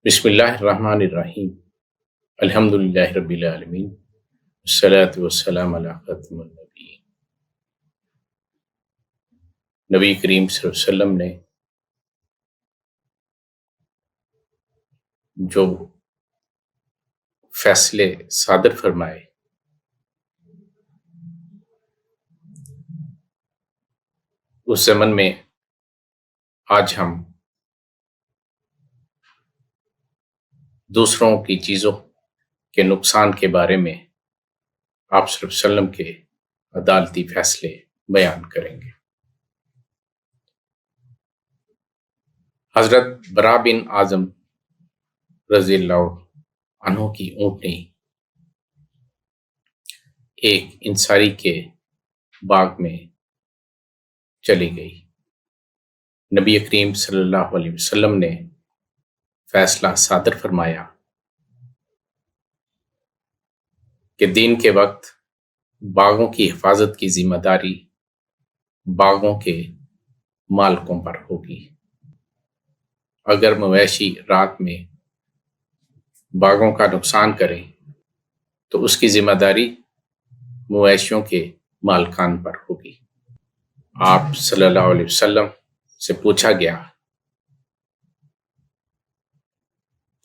بسم اللہ الرحمن الرحیم الحمد للہ رب العالمین والصلاة والسلام علی خاتم النبیین۔ نبی کریم صلی اللہ علیہ وسلم نے جو فیصلے صادر فرمائے اس زمن میں آج ہم دوسروں کی چیزوں کے نقصان کے بارے میں آپ صلی اللہ علیہ وسلم کے عدالتی فیصلے بیان کریں گے۔ حضرت برا بن اعظم رضی اللہ عنہ کی اونٹنی ایک انصاری کے باغ میں چلی گئی۔ نبی کریم صلی اللہ علیہ وسلم نے فیصلہ صادر فرمایا کہ دین کے وقت باغوں کی حفاظت کی ذمہ داری باغوں کے مالکوں پر ہوگی۔ اگر مویشی رات میں باغوں کا نقصان کریں تو اس کی ذمہ داری مویشیوں کے مالکان پر ہوگی۔ آپ صلی اللہ علیہ وسلم سے پوچھا گیا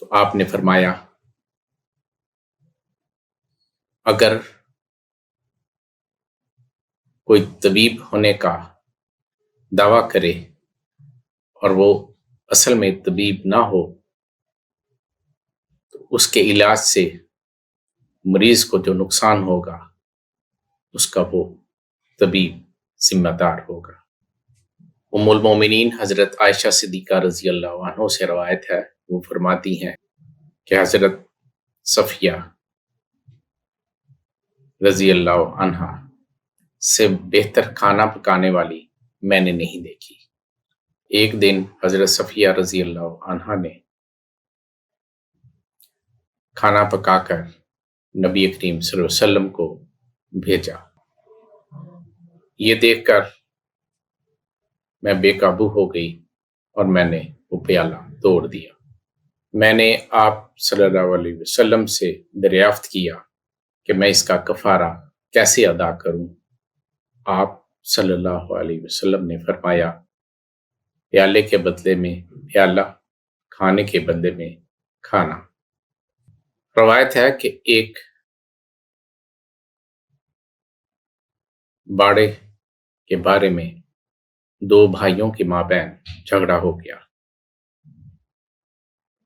تو آپ نے فرمایا اگر کوئی طبیب ہونے کا دعویٰ کرے اور وہ اصل میں طبیب نہ ہو تو اس کے علاج سے مریض کو جو نقصان ہوگا اس کا وہ طبیب ذمہ دار ہوگا۔ ام المومنین حضرت عائشہ صدیقہ رضی اللہ عنہ سے روایت ہے، وہ فرماتی ہیں کہ حضرت صفیہ رضی اللہ عنہ سے بہتر کھانا پکانے والی میں نے نہیں دیکھی۔ ایک دن حضرت صفیہ رضی اللہ عنہ نے کھانا پکا کر نبی کریم صلی اللہ علیہ وسلم کو بھیجا۔ یہ دیکھ کر میں بے قابو ہو گئی اور میں نے وہ پیالہ توڑ دیا۔ میں نے آپ صلی اللہ علیہ وسلم سے دریافت کیا کہ میں اس کا کفارہ کیسے ادا کروں۔ آپ صلی اللہ علیہ وسلم نے فرمایا پیالے کے بدلے میں پیالہ، کھانے کے بدلے میں کھانا۔ روایت ہے کہ ایک باڑے کے بارے میں دو بھائیوں کے مابین جھگڑا ہو گیا۔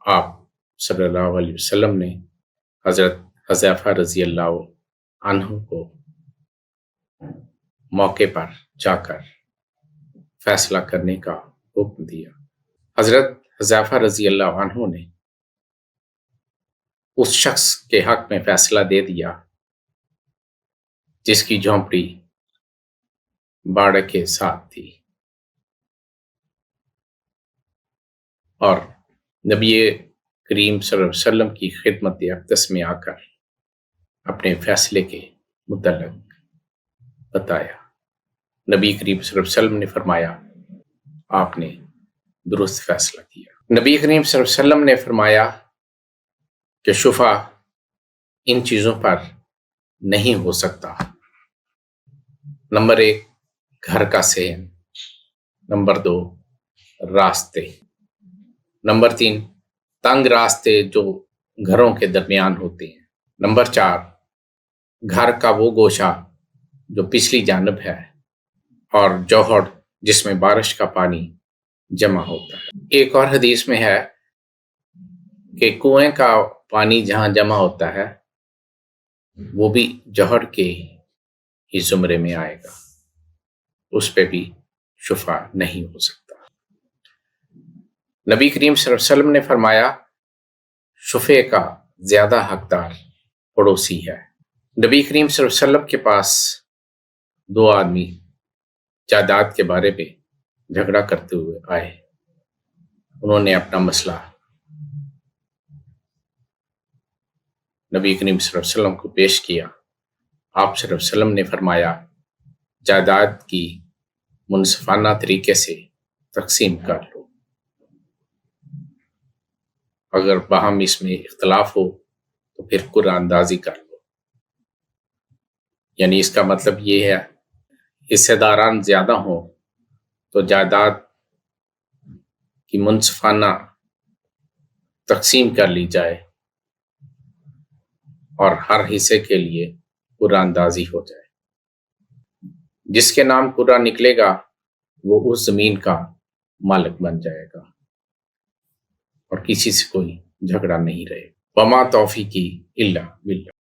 آپ صلی اللہ علیہ وسلم نے حضرت حذیفہ رضی اللہ عنہ کو موقع پر جا کر فیصلہ کرنے کا حکم دیا۔ حضرت حذیفہ رضی اللہ عنہ نے اس شخص کے حق میں فیصلہ دے دیا جس کی جھونپڑی باڑے کے ساتھ تھی، اور نبی کریم صلی اللہ علیہ وسلم کی خدمت اقدس میں آ کر اپنے فیصلے کے متعلق بتایا۔ نبی کریم صلی اللہ علیہ وسلم نے فرمایا آپ نے درست فیصلہ کیا۔ نبی کریم صلی اللہ علیہ وسلم نے فرمایا کہ شفا ان چیزوں پر نہیں ہو سکتا۔ نمبر 1 گھر کا صحن، نمبر 2 راستے، نمبر 3 تنگ راستے جو گھروں کے درمیان ہوتے ہیں، نمبر 4 گھر کا وہ گوشہ جو پچھلی جانب ہے، اور جوہر جس میں بارش کا پانی جمع ہوتا ہے۔ ایک اور حدیث میں ہے کہ کنویں کا پانی جہاں جمع ہوتا ہے وہ بھی جوہر کے ہی زمرے میں آئے گا، اس پہ بھی شفا نہیں ہو سکتا۔ نبی کریم صلی اللہ علیہ وسلم نے فرمایا شفے کا زیادہ حقدار پڑوسی ہے۔ نبی کریم صلی اللہ علیہ وسلم کے پاس دو آدمی جائیداد کے بارے میں جھگڑا کرتے ہوئے آئے۔ انہوں نے اپنا مسئلہ نبی کریم صلی اللہ علیہ وسلم کو پیش کیا۔ آپ صلی اللہ علیہ وسلم نے فرمایا جائیداد کی منصفانہ طریقے سے تقسیم کر لو۔ اگر باہم اس میں اختلاف ہو تو پھر قرعہ اندازی کر لو. یعنی اس کا مطلب یہ ہے حصے داران زیادہ ہوں تو جائیداد کی منصفانہ تقسیم کر لی جائے اور ہر حصے کے لیے قرعہ اندازی ہو جائے. جس کے نام قرعہ نکلے گا وہ اس زمین کا مالک بن جائے گا اور کسی سے کوئی جھگڑا نہیں رہے. وما توفیقی الا باللہ.